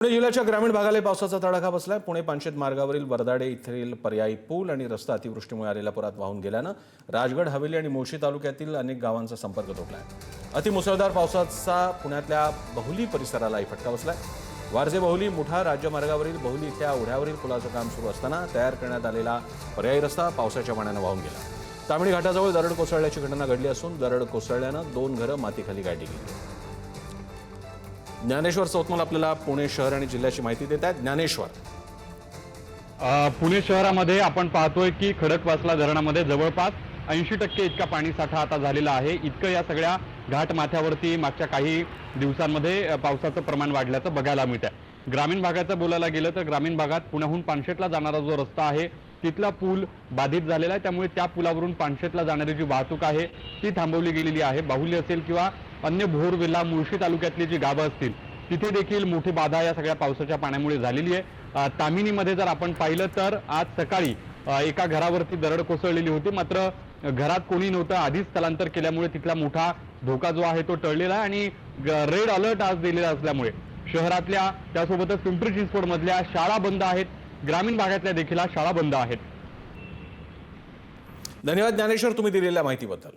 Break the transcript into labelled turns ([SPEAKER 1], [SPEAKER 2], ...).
[SPEAKER 1] पुणे जिल्ह्याच्या ग्रामीण भागाला पावसाचा तडाखा बसलाय। पुणे पानशेत मार्गावरील वरदाडे इथील पर्यायी पूल आणि रस्ता अतिवृष्टीमुळे आलेल्या पुरात वाहून गेल्यानं राजगड हवेली आणि मुळशी तालुक्यातील अनेक गावांचा संपर्क तुटलाय। अतिमुसळधार पावसाचा पुण्यातल्या बहुली परिसरालाही फटका बसलाय। वारजे बहुली मुठा राज्यमार्गावरील बहुली इथल्या ओढ्यावरील पुलाचं काम सुरू असताना तयार करण्यात आलेला पर्यायी रस्ता पावसाच्या पाण्यानं वाहून गेला। तामिणी घाटाजवळ दरड कोसळल्याची घटना घडली असून दरड कोसळल्यानं 2 घरं मातीखाली गाडली गेली। ज्ञानेश्वर सोतमल आपल्याला पुणे शहर आणि जिल्ह्याची माहिती देत आहेत। ज्ञानेश्वर,
[SPEAKER 2] पुणे शहरामध्ये आपण पाहतोय की खडकवासला धरणामध्ये जवळपास 80% इतका पाणी साठा आता झालेला आहे। इतकं या सगळ्या घाट माथ्यावरती मागच्या काही दिवसांमध्ये पावसाचं प्रमाण वाढल्याचं बघायला मिळतंय। ग्रामीण भागाचं बोलायला गेलं तर ग्रामीण भागात पुण्याहून पानशेतला जाणारा जो रस्ता आहे तिथला पूल बाधित झालेला आहे, त्यामुळे त्या पुलावरून पानशेतला जाणारी जी वाहतूक आहे ती थांबवली गेलेली आहे। बाहुली असेल किंवा अन्य भोर विल्ला मुळशी तालुक्यातली जी गावं असतील तिथे देखील मोठी बाधा या सगळ्या पावसाच्या पाण्यामुळे झालेली आहे। तामिनीमध्ये जर आपण पाहिलं तर आज सकाळी एका घरावरती दरड कोसळलेली होती, मात्र घरात कोणी नव्हतं। आधीच स्थलांतर केल्यामुळे तिथला मोठा धोका जो आहे तो टळलेला आहे आणि रेड अलर्ट आज दिलेला असल्यामुळे शहरातल्या त्यासोबतच पिंपरी चिंचवड मधल्या शाळा बंद आहेत, ग्रामीण भागातल्या देखील शाळा बंद आहेत।
[SPEAKER 1] धन्यवाद ज्ञानेश्वर, तुम्ही दिलेल्या माहितीबद्दल।